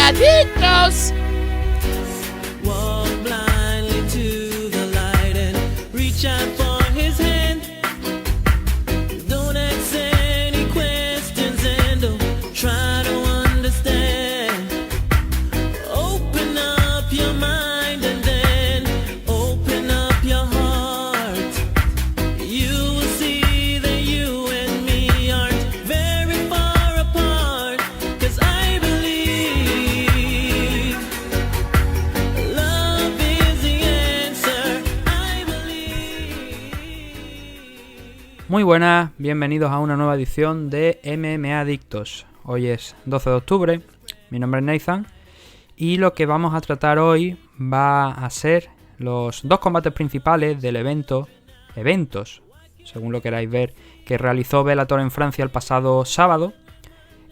Adictos. Walk blindly to the light and reach out for his hand. Don't ask any questions and don't try to understand. Open up your mind and then open up your heart. You will see that you and me aren't very far apart. 'Cause I believe love is the answer. I believe. Muy buenas, bienvenidos a una nueva edición de MMA Adictos. Hoy es 12 de octubre, mi nombre es Nathan y lo que vamos a tratar hoy va a ser los dos combates principales del eventos, según lo queráis ver, que realizó Bellator en Francia el pasado sábado.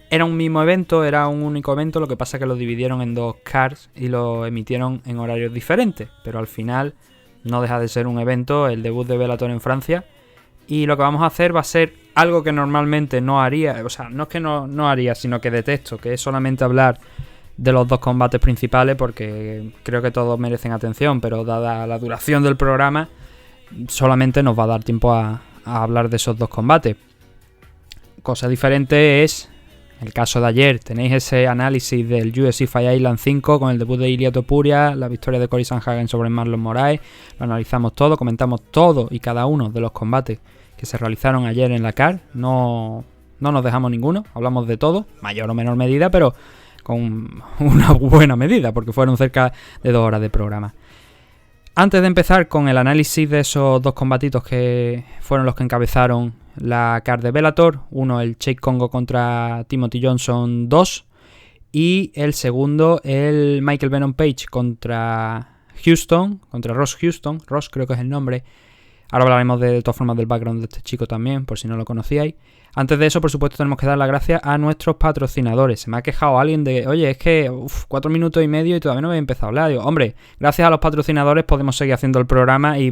Era un mismo evento, era un único evento, lo que pasa es que lo dividieron en dos cards y lo emitieron en horarios diferentes, pero al final no deja de ser un evento, el debut de Bellator en Francia. Y lo que vamos a hacer va a ser algo que normalmente no haría, o sea, no es que no haría, sino que detesto, que es solamente hablar de los dos combates principales, porque creo que todos merecen atención, pero dada la duración del programa, solamente nos va a dar tiempo a hablar de esos dos combates. Cosa diferente es el caso de ayer. Tenéis ese análisis del UFC Fight Island 5 con el debut de Ilia Topuria, la victoria de Cory Sandhagen sobre Marlon Moraes. Lo analizamos todo, comentamos todo y cada uno de los combates que se realizaron ayer en la card. No nos dejamos ninguno, hablamos de todo, mayor o menor medida, pero con una buena medida, porque fueron cerca de 2 horas de programa. Antes de empezar con el análisis de esos dos combatitos que fueron los que encabezaron la card de Bellator, uno el Cheick Kongo contra Timothy Johnson 2 y el segundo el Michael Venom Page contra Ross Houston, Ross creo que es el nombre. Ahora hablaremos de todas formas del background de este chico también, por si no lo conocíais. Antes de eso, por supuesto, tenemos que dar las gracias a nuestros patrocinadores. Se me ha quejado alguien de, oye, es que 4 minutos y medio y todavía no me he empezado a hablar. Digo, hombre, gracias a los patrocinadores podemos seguir haciendo el programa y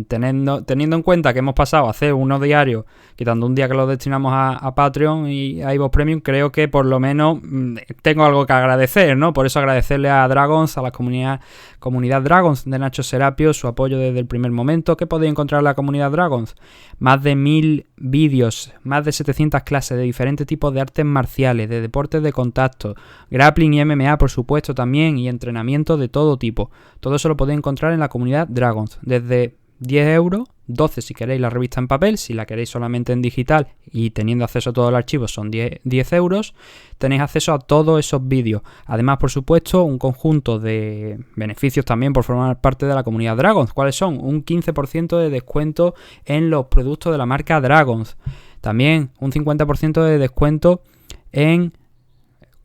teniendo en cuenta que hemos pasado a hacer uno diario, quitando un día que lo destinamos a Patreon y a iVoox Premium, creo que por lo menos tengo algo que agradecer, ¿no? Por eso agradecerle a Dragons, a la comunidad Dragons de Nacho Serapio, su apoyo desde el primer momento. ¿Qué podéis encontrar en la comunidad Dragons? Más de 1000 vídeos, más de 700 clases de diferentes tipos de artes marciales, de deportes de contacto, grappling y MMA por supuesto también, y entrenamiento de todo tipo. Todo eso lo podéis encontrar en la comunidad Dragons, desde 10 euros, 12 si queréis la revista en papel, si la queréis solamente en digital y teniendo acceso a todo el archivo son 10 euros, tenéis acceso a todos esos vídeos. Además, por supuesto, un conjunto de beneficios también por formar parte de la comunidad Dragons. ¿Cuáles son? Un 15% de descuento en los productos de la marca Dragons. También un 50% de descuento en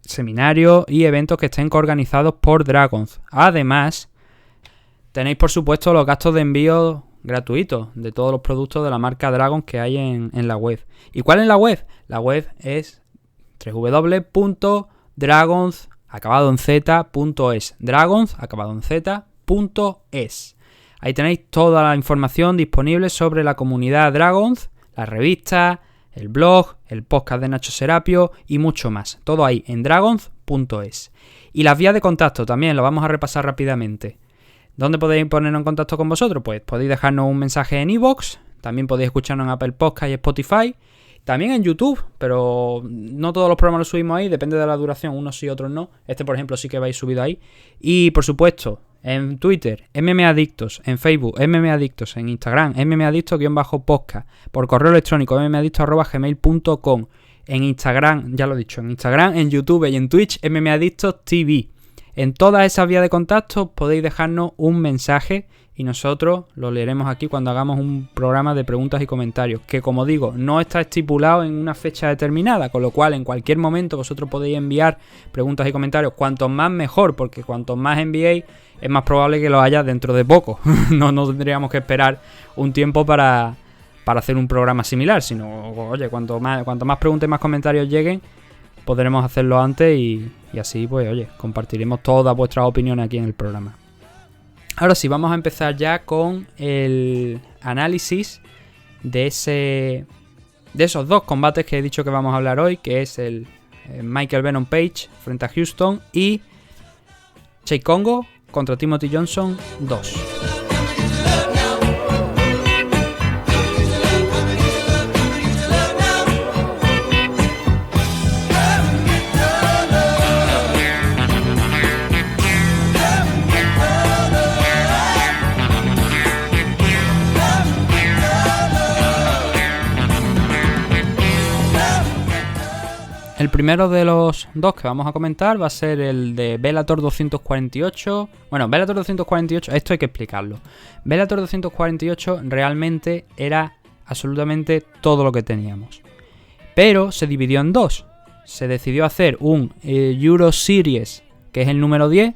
seminarios y eventos que estén organizados por Dragons. Además, tenéis por supuesto los gastos de envío gratuitos de todos los productos de la marca Dragons que hay en la web. ¿Y cuál es la web? La web es www.dragons.z.es. Dragons.z.es. Ahí tenéis toda la información disponible sobre la comunidad Dragons, la revista, el blog, el podcast de Nacho Serapio y mucho más. Todo ahí en dragons.es. Y las vías de contacto también lo vamos a repasar rápidamente. ¿Dónde podéis ponernos en contacto con vosotros? Pues podéis dejarnos un mensaje en iVoox, también podéis escucharnos en Apple Podcast y Spotify, también en YouTube, pero no todos los programas los subimos ahí, depende de la duración, unos sí, otros no. Este, por ejemplo, sí que vais subido ahí. Y, por supuesto, en Twitter, MMAdictos, en Facebook, MMAdictos, en Instagram, MMAdictos_podcast, por correo electrónico, mmadictos@gmail.com, en Instagram, ya lo he dicho, en Instagram, en YouTube y en Twitch, MMAdictos TV. En todas esas vías de contacto podéis dejarnos un mensaje y nosotros lo leeremos aquí cuando hagamos un programa de preguntas y comentarios, que como digo, no está estipulado en una fecha determinada, con lo cual en cualquier momento vosotros podéis enviar preguntas y comentarios, cuanto más mejor, porque cuanto más enviéis es más probable que lo haya dentro de poco. No tendríamos que esperar un tiempo para hacer un programa similar, sino, oye, cuanto más preguntas y más comentarios lleguen, podremos hacerlo antes y así, pues, oye, compartiremos todas vuestras opiniones aquí en el programa. Ahora sí, vamos a empezar ya con el análisis de esos dos combates que he dicho que vamos a hablar hoy, que es el Michael Venom Page frente a Houston y Cheick Kongo contra Timothy Johnson 2. El primero de los dos que vamos a comentar va a ser el de Bellator 248. Bueno, Bellator 248, esto hay que explicarlo. Bellator 248 realmente era absolutamente todo lo que teníamos. Pero se dividió en dos. Se decidió hacer un Euro Series, que es el número 10,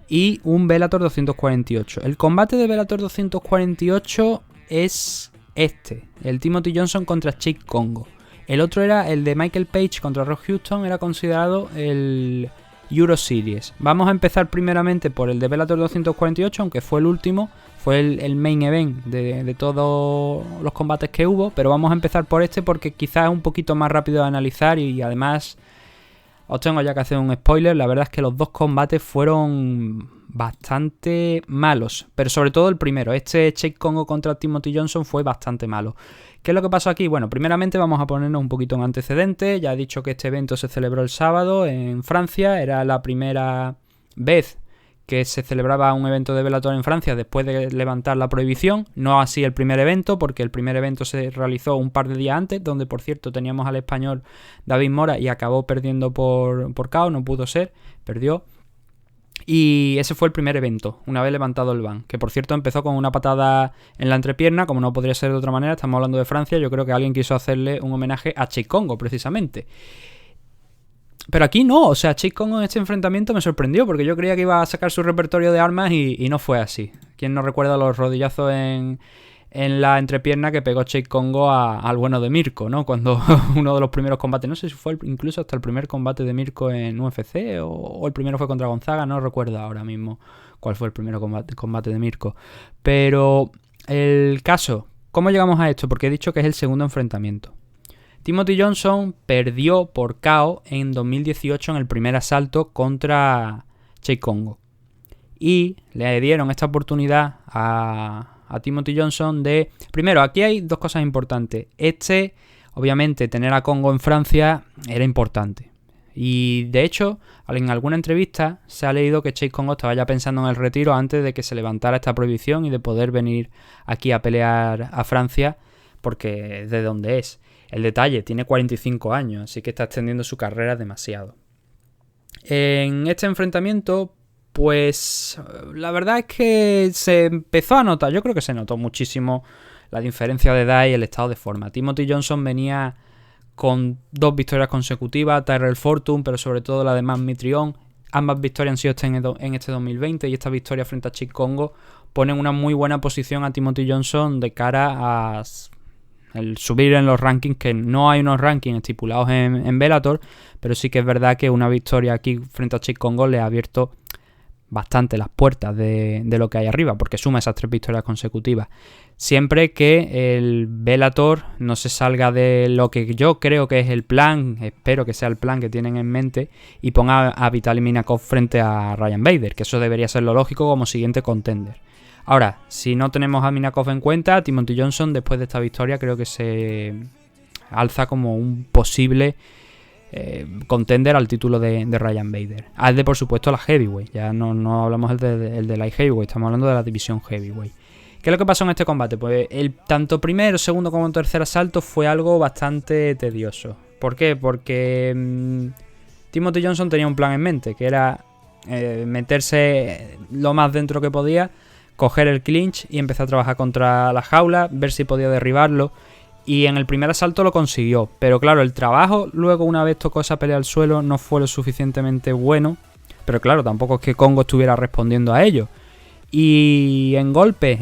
y un Bellator 248. El combate de Bellator 248 es este, el Timothy Johnson contra Cheick Kongo. El otro era el de Michael Page contra Rock Houston, era considerado el Euro Series. Vamos a empezar primeramente por el de Bellator 248, aunque fue el último, fue el main event de todos los combates que hubo, pero vamos a empezar por este porque quizás es un poquito más rápido de analizar y además os tengo ya que hacer un spoiler. La verdad es que los dos combates fueron bastante malos, pero sobre todo el primero, este Cheick Kongo contra Timothy Johnson fue bastante malo. ¿Qué es lo que pasó aquí? Bueno, primeramente vamos a ponernos un poquito en antecedentes. Ya he dicho que este evento se celebró el sábado en Francia. Era la primera vez que se celebraba un evento de Bellator en Francia después de levantar la prohibición. No así el primer evento, porque el primer evento se realizó un par de días antes, donde por cierto teníamos al español David Mora y acabó perdiendo por KO, no pudo ser, perdió. Y ese fue el primer evento, una vez levantado el ban, que por cierto empezó con una patada en la entrepierna, como no podría ser de otra manera. Estamos hablando de Francia, yo creo que alguien quiso hacerle un homenaje a Cheick Kongo precisamente. Pero aquí no, o sea, Cheick Kongo en este enfrentamiento me sorprendió, porque yo creía que iba a sacar su repertorio de armas y no fue así. ¿Quién no recuerda los rodillazos en la entrepierna que pegó Cheick Kongo al bueno de Mirko, ¿no? Cuando uno de los primeros combates, no sé si fue incluso hasta el primer combate de Mirko en UFC o el primero fue contra Gonzaga, no recuerdo ahora mismo cuál fue el primer combate de Mirko. Pero el caso, ¿cómo llegamos a esto? Porque he dicho que es el segundo enfrentamiento. Timothy Johnson perdió por KO en 2018 en el primer asalto contra Cheick Kongo. Y le dieron esta oportunidad a Timothy Johnson de... Primero, aquí hay dos cosas importantes. Obviamente, tener a Kongo en Francia era importante. Y de hecho, en alguna entrevista se ha leído que Cheick Kongo estaba ya pensando en el retiro antes de que se levantara esta prohibición y de poder venir aquí a pelear a Francia, porque es de donde es. El detalle, tiene 45 años, así que está extendiendo su carrera demasiado. En este enfrentamiento, pues la verdad es que se empezó a notar, yo creo que se notó muchísimo la diferencia de edad y el estado de forma. Timothy Johnson venía con 2 victorias consecutivas, Tyrell Fortune, pero sobre todo la de Matt Mitrione. Ambas victorias han sido en este 2020 y esta victoria frente a Cheick Kongo pone en una muy buena posición a Timothy Johnson de cara a el subir en los rankings, que no hay unos rankings estipulados en Bellator, pero sí que es verdad que una victoria aquí frente a Cheick Kongo le ha abierto bastante las puertas de lo que hay arriba, porque suma esas 3 victorias consecutivas. Siempre que el Bellator no se salga de lo que yo creo que es el plan, espero que sea el plan que tienen en mente, y ponga a Vitaly Minakov frente a Ryan Bader, que eso debería ser lo lógico como siguiente contender. Ahora, si no tenemos a Minakov en cuenta, Timothy Johnson después de esta victoria creo que se alza como un posible contender al título de Ryan Bader. Al de, por supuesto, la Heavyweight. Ya no hablamos el de Light Heavyweight, estamos hablando de la división Heavyweight. ¿Qué es lo que pasó en este combate? Pues tanto primero, segundo como tercer asalto fue algo bastante tedioso. ¿Por qué? Porque Timothy Johnson tenía un plan en mente, que era meterse lo más dentro que podía, coger el clinch y empezar a trabajar contra la jaula, ver si podía derribarlo. Y en el primer asalto lo consiguió. Pero claro, el trabajo luego, una vez tocó esa pelea al suelo, no fue lo suficientemente bueno. Pero claro, tampoco es que Kongo estuviera respondiendo a ello. Y en golpes,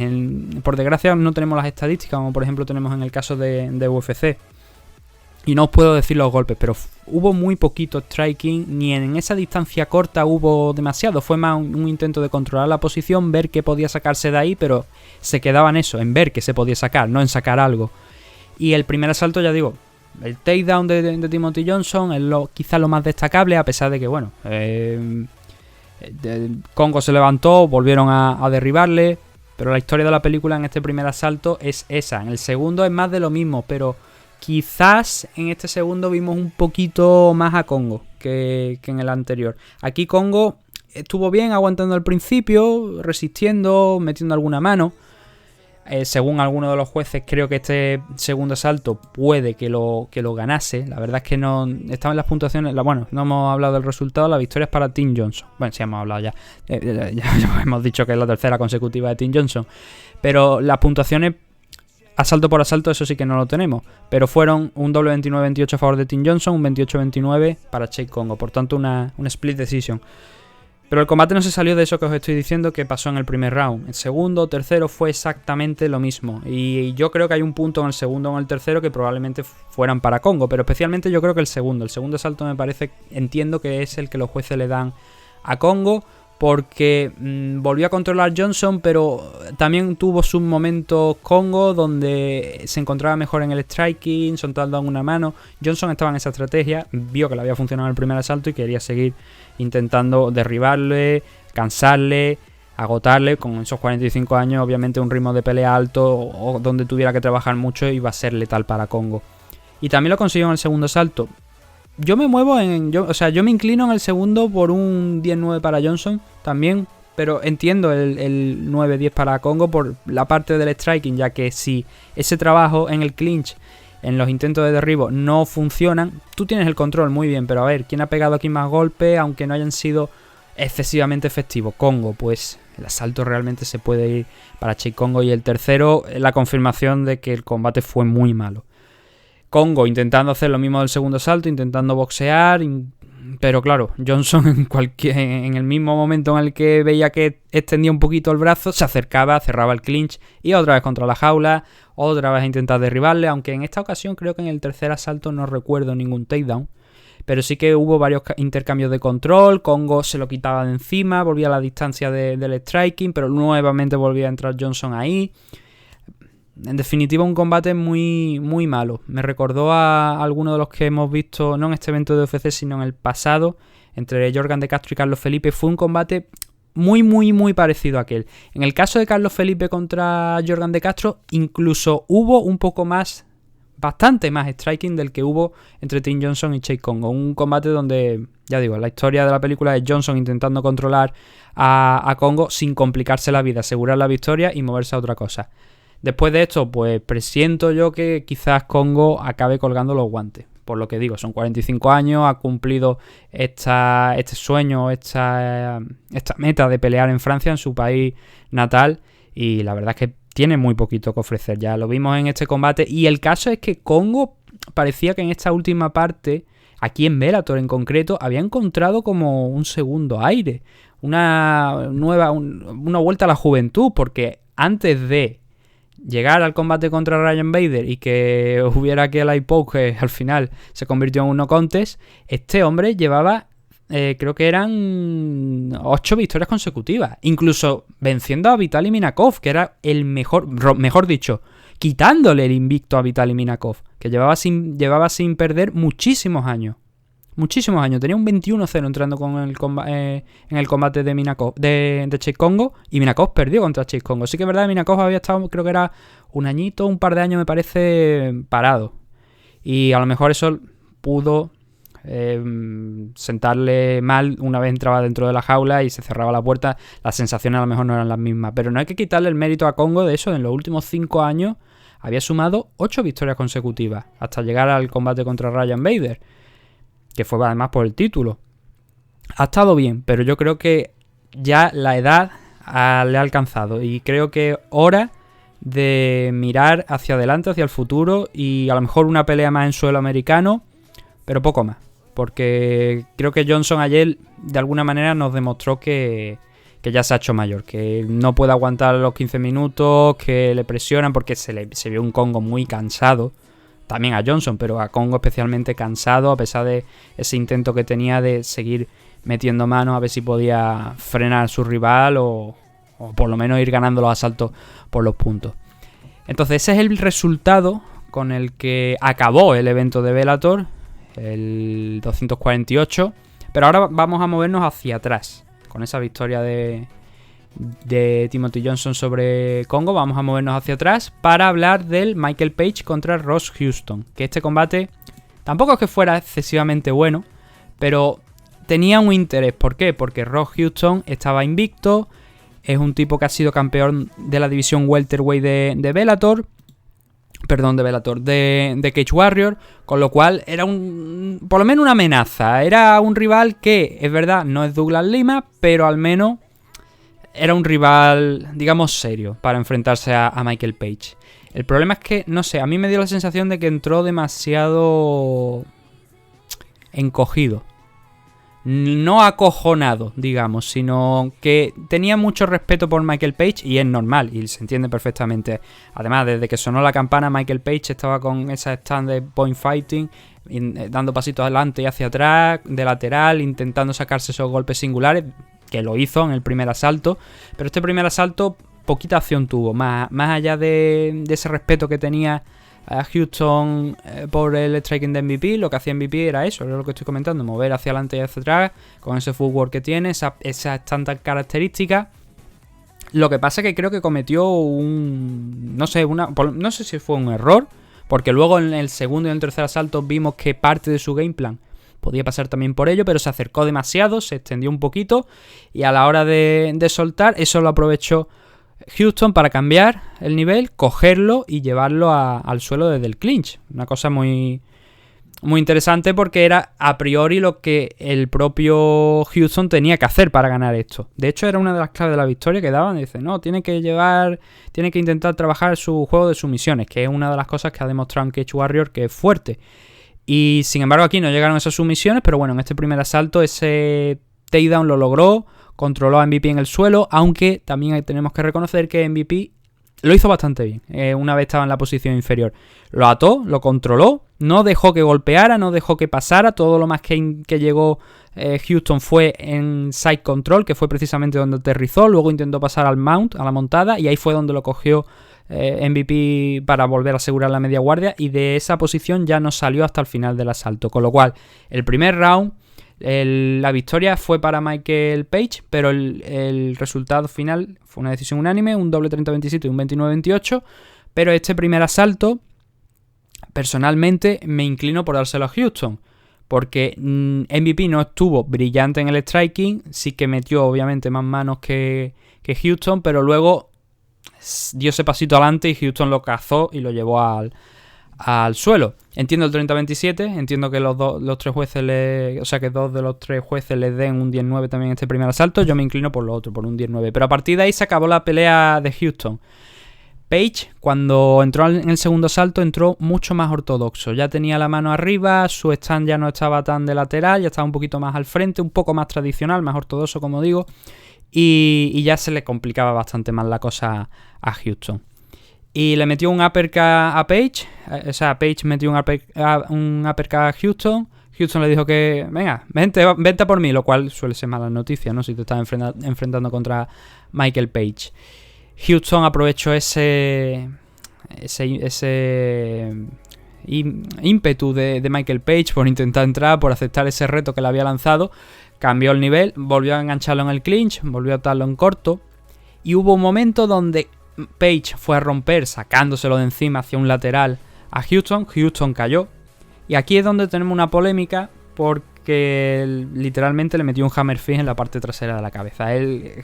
por desgracia no tenemos las estadísticas, como por ejemplo tenemos en el caso de UFC. Y no os puedo decir los golpes, pero hubo muy poquito striking, ni en esa distancia corta hubo demasiado. Fue más un intento de controlar la posición, ver qué podía sacarse de ahí, pero se quedaba en eso, en ver qué se podía sacar, no en sacar algo. Y el primer asalto, ya digo, El takedown de Timothy Johnson es quizás lo más destacable, a pesar de que, bueno, Kongo se levantó, volvieron a derribarle, pero la historia de la película en este primer asalto es esa. En el segundo es más de lo mismo, pero quizás en este segundo vimos un poquito más a Kongo que en el anterior. Aquí Kongo estuvo bien aguantando al principio, resistiendo, metiendo alguna mano. Según algunos de los jueces, creo que este segundo asalto puede que lo ganase. La verdad es que no estaban las puntuaciones. Bueno, no hemos hablado del resultado. La victoria es para Tim Johnson. Bueno, sí hemos hablado ya. Ya hemos dicho que es la tercera consecutiva de Tim Johnson. Pero las puntuaciones, asalto por asalto, eso sí que no lo tenemos. Pero fueron un doble 29-28 a favor de Tim Johnson, un 28-29 para Cheick Kongo. Por tanto, una split decision. Pero el combate no se salió de eso que os estoy diciendo que pasó en el primer round. El segundo o tercero fue exactamente lo mismo. Y yo creo que hay un punto en el segundo o en el tercero que probablemente fueran para Kongo. Pero especialmente yo creo que el segundo. El segundo asalto me parece, entiendo que es el que los jueces le dan a Kongo. Porque volvió a controlar Johnson, pero también tuvo sus momentos Kongo donde se encontraba mejor en el striking, soltando una mano. Johnson estaba en esa estrategia, vio que le había funcionado en el primer asalto y quería seguir intentando derribarle, cansarle, agotarle. Con esos 45 años, obviamente un ritmo de pelea alto o donde tuviera que trabajar mucho iba a ser letal para Kongo. Y también lo consiguió en el segundo asalto. Yo me muevo yo me inclino en el segundo por un 10-9 para Johnson también, pero entiendo el 9-10 para Kongo por la parte del striking, ya que si ese trabajo en el clinch, en los intentos de derribo no funcionan, tú tienes el control muy bien, pero a ver, ¿quién ha pegado aquí más golpes aunque no hayan sido excesivamente efectivos? Kongo, pues el asalto realmente se puede ir para Cheick Kongo. Y el tercero, la confirmación de que el combate fue muy malo. Kongo intentando hacer lo mismo del segundo asalto, intentando boxear, pero claro, Johnson en el mismo momento en el que veía que extendía un poquito el brazo, se acercaba, cerraba el clinch y otra vez contra la jaula, otra vez a intentar derribarle, aunque en esta ocasión creo que en el tercer asalto no recuerdo ningún takedown, pero sí que hubo varios intercambios de control. Kongo se lo quitaba de encima, volvía a la distancia del striking, pero nuevamente volvía a entrar Johnson ahí. En definitiva, un combate muy, muy malo. Me recordó a algunos de los que hemos visto, no en este evento de UFC, sino en el pasado, entre Yorgan de Castro y Carlos Felipe. Fue un combate muy, muy, muy parecido a aquel. En el caso de Carlos Felipe contra Yorgan de Castro, incluso hubo un poco más, bastante más striking del que hubo entre Tim Johnson y Cheick Kongo. Un combate donde, ya digo, la historia de la película es Johnson intentando controlar a Kongo sin complicarse la vida, asegurar la victoria y moverse a otra cosa. Después de esto, pues presiento yo que quizás Kongo acabe colgando los guantes. Por lo que digo, son 45 años, ha cumplido este sueño, esta meta de pelear en Francia, en su país natal. Y la verdad es que tiene muy poquito que ofrecer. Ya lo vimos en este combate. Y el caso es que Kongo parecía que en esta última parte, aquí en Bellator en concreto, había encontrado como un segundo aire. Una vuelta a la juventud. Porque antes de llegar al combate contra Ryan Bader y que hubiera que el iPoke que al final se convirtió en un no contest, este hombre llevaba, creo que eran 8 victorias consecutivas, incluso venciendo a Vitaly Minakov, que era el mejor dicho, quitándole el invicto a Vitaly Minakov, que llevaba sin perder muchísimos años. Tenía un 21-0 entrando en el combate de Minakov, de Cheick Kongo, y Minakov perdió contra Cheick Kongo. Sí que es verdad, Minakov había estado, creo que era un par de años me parece, parado. Y a lo mejor eso pudo sentarle mal una vez entraba dentro de la jaula y se cerraba la puerta. Las sensaciones a lo mejor no eran las mismas. Pero no hay que quitarle el mérito a Kongo de eso. En los últimos 5 años había sumado 8 victorias consecutivas hasta llegar al combate contra Ryan Bader, que fue además por el título. Ha estado bien, pero yo creo que ya la edad le ha alcanzado y creo que hora de mirar hacia adelante, hacia el futuro, y a lo mejor una pelea más en suelo americano, pero poco más, porque creo que Johnson ayer de alguna manera nos demostró que ya se ha hecho mayor, que no puede aguantar los 15 minutos, que le presionan, porque se vio un Kongo muy cansado. También a Johnson, pero a Kongo especialmente cansado, a pesar de ese intento que tenía de seguir metiendo manos a ver si podía frenar a su rival o por lo menos ir ganando los asaltos por los puntos. Entonces ese es el resultado con el que acabó el evento de Bellator, el 248. Pero ahora vamos a movernos hacia atrás. Con esa victoria de Timothy Johnson sobre Congo, vamos a movernos hacia atrás para hablar del Michael Page contra Ross Houston. Que este combate tampoco es que fuera excesivamente bueno, pero tenía un interés. ¿Por qué? Porque Ross Houston estaba invicto, es un tipo que ha sido campeón de la división welterweight de Bellator. Perdón, de Cage Warrior, con lo cual era por lo menos una amenaza. Era un rival que, es verdad, no es Douglas Lima, pero al menos era un rival, digamos, serio para enfrentarse a Michael Page. El problema es que, no sé, a mí me dio la sensación de que entró demasiado encogido. No acojonado, digamos, sino que tenía mucho respeto por Michael Page, y es normal, y se entiende perfectamente. Además, desde que sonó la campana, Michael Page estaba con esa stand de point fighting, dando pasitos adelante y hacia atrás, de lateral, intentando sacarse esos golpes singulares, que lo hizo en el primer asalto. Pero este primer asalto poquita acción tuvo, más allá de ese respeto que tenía a Houston por el striking de MVP. Lo que hacía MVP era eso, era lo que estoy comentando, mover hacia adelante y hacia atrás con ese footwork que tiene, esas tantas características. Lo que pasa es que creo que cometió no sé si fue un error, porque luego en el segundo y en el tercer asalto vimos que parte de su game plan podía pasar también por ello, pero se acercó demasiado, se extendió un poquito, y a la hora de soltar, eso lo aprovechó Houston para cambiar el nivel, cogerlo y llevarlo al suelo desde el clinch. Una cosa muy, muy interesante, porque era a priori lo que el propio Houston tenía que hacer para ganar esto. De hecho, era una de las claves de la victoria que daban. Dice, no, tiene que intentar trabajar su juego de sumisiones, que es una de las cosas que ha demostrado en Cage Warrior que es fuerte. Y sin embargo aquí no llegaron esas sumisiones, pero bueno, en este primer asalto ese takedown lo logró. Controló a MVP en el suelo, aunque también tenemos que reconocer que MVP lo hizo bastante bien. Una vez estaba en la posición inferior, lo ató, lo controló, no dejó que golpeara, no dejó que pasara. Todo lo más que llegó Houston fue en side control, que fue precisamente donde aterrizó. Luego intentó pasar al mount, a la montada, y ahí fue donde lo cogió MVP para volver a asegurar la media guardia, y de esa posición ya no salió hasta el final del asalto. Con lo cual, el primer round, la victoria fue para Michael Page, pero el resultado final fue una decisión unánime, un doble 30-27 y un 29-28. Pero este primer asalto, personalmente, me inclino por dárselo a Houston, porque MVP no estuvo brillante en el striking, sí que metió obviamente más manos que Houston, pero luego dio ese pasito adelante y Houston lo cazó y lo llevó al suelo. Entiendo el 30-27, entiendo que los tres jueces que dos de los tres jueces les den un 10-9 también en este primer asalto. Yo me inclino por lo otro, por un 10-9. Pero a partir de ahí se acabó la pelea de Houston. Page, cuando entró en el segundo asalto, entró mucho más ortodoxo. Ya tenía la mano arriba, su stand ya no estaba tan de lateral, ya estaba un poquito más al frente, un poco más tradicional, más ortodoxo, como digo. Y ya se le complicaba bastante más la cosa a Houston. Y le metió un uppercut a Page. O sea, Page metió un uppercut a Houston. Houston le dijo que, venga, vente por mí, lo cual suele ser mala noticia, ¿no? Si te estás enfrentando contra Michael Page. Houston aprovechó ese ímpetu de Michael Page por intentar entrar, por aceptar ese reto que le había lanzado. Cambió el nivel, volvió a engancharlo en el clinch, volvió a atarlo en corto. Y hubo un momento donde Page fue a romper, sacándoselo de encima hacia un lateral a Houston. Houston cayó. Y aquí es donde tenemos una polémica, porque literalmente le metió un hammer fist en la parte trasera de la cabeza.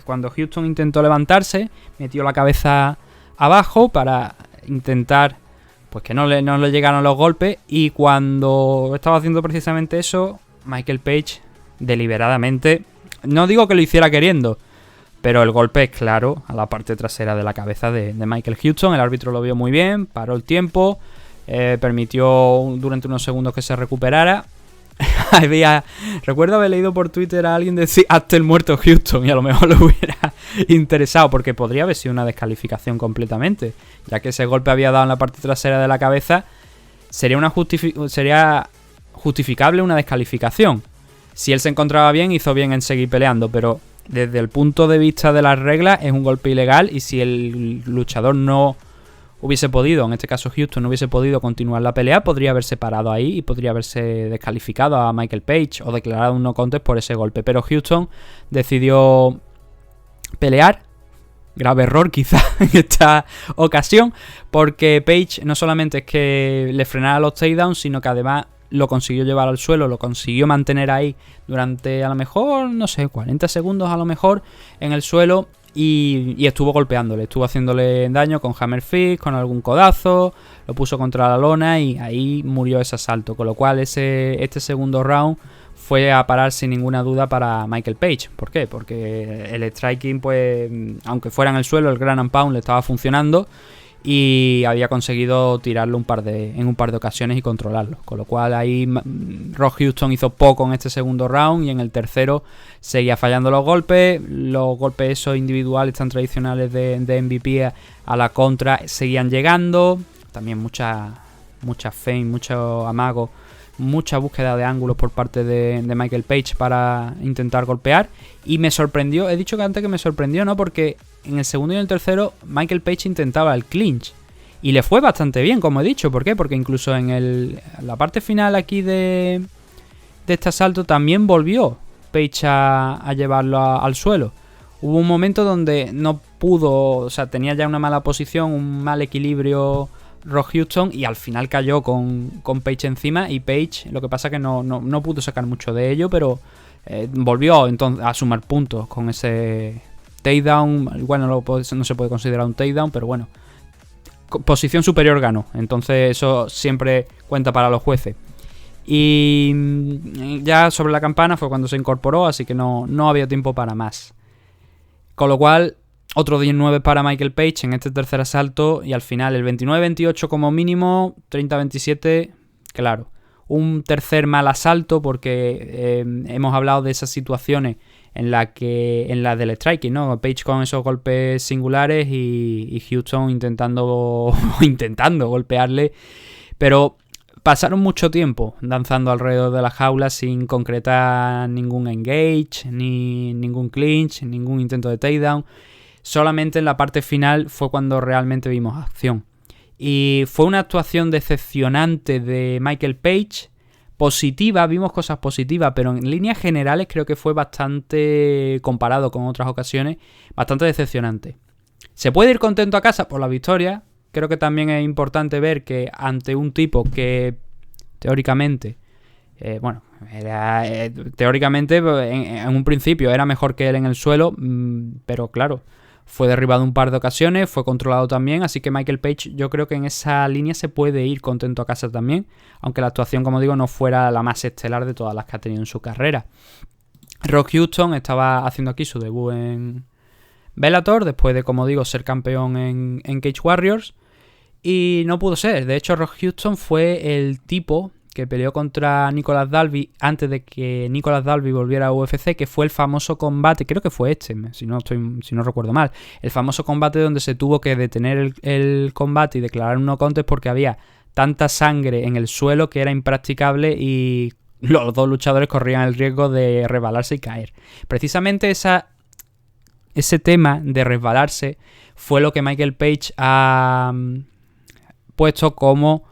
Cuando Houston intentó levantarse, metió la cabeza abajo para intentar pues que no le llegaran los golpes. Y cuando estaba haciendo precisamente eso, Michael Page deliberadamente, no digo que lo hiciera queriendo, pero el golpe es claro a la parte trasera de la cabeza de Michael Houston. El árbitro lo vio muy bien, paró el tiempo, permitió durante unos segundos que se recuperara. Recuerdo haber leído por Twitter a alguien decir hasta el muerto Houston, y a lo mejor lo hubiera interesado, porque podría haber sido una descalificación completamente, ya que ese golpe había dado en la parte trasera de la cabeza. Sería justificable una descalificación. Si él se encontraba bien, hizo bien en seguir peleando, pero desde el punto de vista de las reglas es un golpe ilegal, y si el luchador no hubiese podido, en este caso Houston, no hubiese podido continuar la pelea, podría haberse parado ahí y podría haberse descalificado a Michael Page o declarado un no contest por ese golpe. Pero Houston decidió pelear. Grave error quizá en esta ocasión, porque Page no solamente es que le frenara los takedowns, sino que además lo consiguió llevar al suelo, lo consiguió mantener ahí durante a lo mejor, no sé, 40 segundos a lo mejor en el suelo. Y estuvo golpeándole, estuvo haciéndole daño con hammer fist, con algún codazo, lo puso contra la lona y ahí murió ese asalto. Con lo cual este segundo round fue a parar sin ninguna duda para Michael Page. ¿Por qué? Porque el striking, pues, aunque fuera en el suelo, el ground and pound le estaba funcionando y había conseguido tirarlo en un par de ocasiones y controlarlo. Con lo cual ahí Ross Houston hizo poco en este segundo round y en el tercero seguía fallando los golpes esos individuales tan tradicionales de MVP a la contra seguían llegando. También mucha feint, mucho amago, mucha búsqueda de ángulos por parte de Michael Page para intentar golpear. Y me sorprendió, he dicho que antes que me sorprendió, ¿no? Porque en el segundo y en el tercero Michael Page intentaba el clinch y le fue bastante bien, como he dicho. ¿Por qué? Porque incluso en la parte final aquí de este asalto también volvió Page a llevarlo al suelo. Hubo un momento donde no pudo, o sea, tenía ya una mala posición, un mal equilibrio Ross Houston y al final cayó con Page encima y Page, lo que pasa que no pudo sacar mucho de ello, pero volvió entonces a sumar puntos con ese takedown. Bueno, no se puede considerar un takedown, pero bueno, posición superior ganó, entonces eso siempre cuenta para los jueces. Y ya sobre la campana fue cuando se incorporó, así que no había tiempo para más. Con lo cual, otro 19 para Michael Page en este tercer asalto y al final el 29-28 como mínimo, 30-27, claro. Un tercer mal asalto porque hemos hablado de esas situaciones en las del striking, ¿no? Page con esos golpes singulares y Houston intentando golpearle, pero pasaron mucho tiempo danzando alrededor de la jaula sin concretar ningún engage, ni ningún clinch, ningún intento de takedown. Solamente en la parte final fue cuando realmente vimos acción. Y fue una actuación decepcionante de Michael Page. Positiva, vimos cosas positivas, pero en líneas generales creo que fue bastante, comparado con otras ocasiones, bastante decepcionante. Se puede ir contento a casa por la victoria. Creo que también es importante ver que ante un tipo que teóricamente, teóricamente en un principio era mejor que él en el suelo, pero claro, fue derribado un par de ocasiones, fue controlado también, así que Michael Page yo creo que en esa línea se puede ir contento a casa también, aunque la actuación, como digo, no fuera la más estelar de todas las que ha tenido en su carrera. Ross Houston estaba haciendo aquí su debut en Bellator, después de, como digo, ser campeón en Cage Warriors, y no pudo ser. De hecho, Ross Houston fue el tipo que peleó contra Nicolas Dalby antes de que Nicolas Dalby volviera a UFC, que fue el famoso combate, creo que fue si no recuerdo mal, el famoso combate donde se tuvo que detener el combate y declarar un no contest porque había tanta sangre en el suelo que era impracticable y los dos luchadores corrían el riesgo de resbalarse y caer. Precisamente ese tema de resbalarse fue lo que Michael Page ha puesto como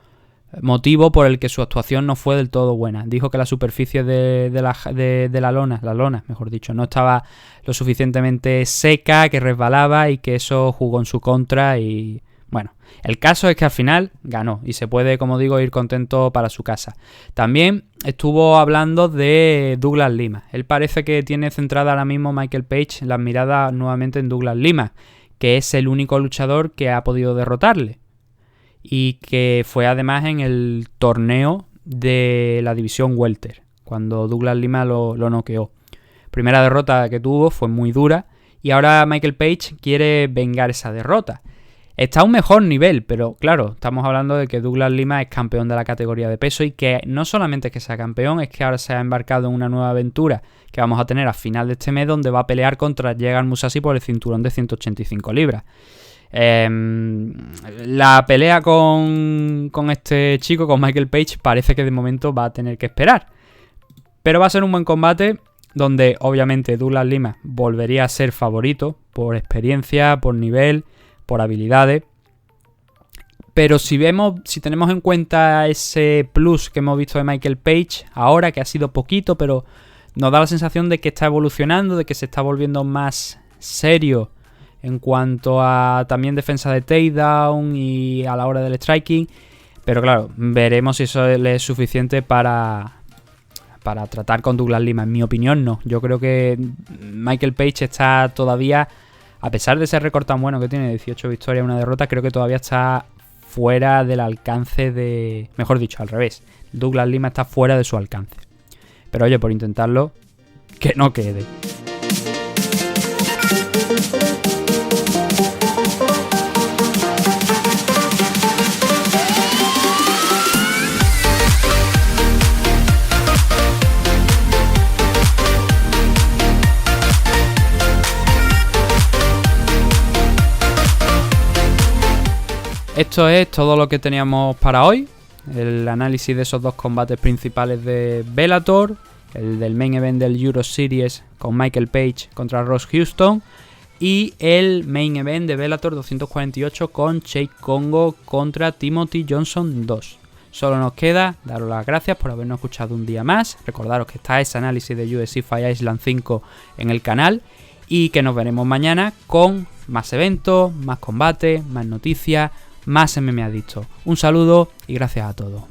motivo por el que su actuación no fue del todo buena. Dijo que la superficie de la lona, mejor dicho, no estaba lo suficientemente seca, que resbalaba y que eso jugó en su contra. Y bueno, el caso es que al final ganó y se puede, como digo, ir contento para su casa. También estuvo hablando de Douglas Lima. Él parece que tiene centrada ahora mismo Michael Page las miradas nuevamente en Douglas Lima, que es el único luchador que ha podido derrotarle y que fue además en el torneo de la división welter, cuando Douglas Lima lo noqueó. Primera derrota que tuvo, fue muy dura, y ahora Michael Page quiere vengar esa derrota. Está a un mejor nivel, pero claro, estamos hablando de que Douglas Lima es campeón de la categoría de peso y que no solamente es que sea campeón, es que ahora se ha embarcado en una nueva aventura que vamos a tener a final de este mes, donde va a pelear contra Gegard Mousasi por el cinturón de 185 libras. La pelea con este chico, con Michael Page, parece que de momento va a tener que esperar, pero va a ser un buen combate donde obviamente Douglas Lima volvería a ser favorito por experiencia, por nivel, por habilidades, Pero si tenemos en cuenta ese plus que hemos visto de Michael Page ahora, que ha sido poquito, pero nos da la sensación de que está evolucionando, de que se está volviendo más serio en cuanto a también defensa de takedown y a la hora del striking. Pero claro, veremos si eso es suficiente para tratar con Douglas Lima. En mi opinión, no. Yo creo que Michael Page está todavía, a pesar de ese récord tan bueno que tiene, 18 victorias y 1 derrota, creo que todavía está fuera del alcance de... Mejor dicho, al revés. Douglas Lima está fuera de su alcance. Pero oye, por intentarlo, que no quede. Esto es todo lo que teníamos para hoy. El análisis de esos dos combates principales de Bellator. El del main event del Euro Series con Michael Page contra Ross Houston. Y el main event de Bellator 248 con Cheick Kongo contra Timothy Johnson 2. Solo nos queda daros las gracias por habernos escuchado un día más. Recordaros que está ese análisis de UFC Fight Island 5 en el canal. Y que nos veremos mañana con más eventos, más combates, más noticias, más MMA Adictos. Un saludo y gracias a todos.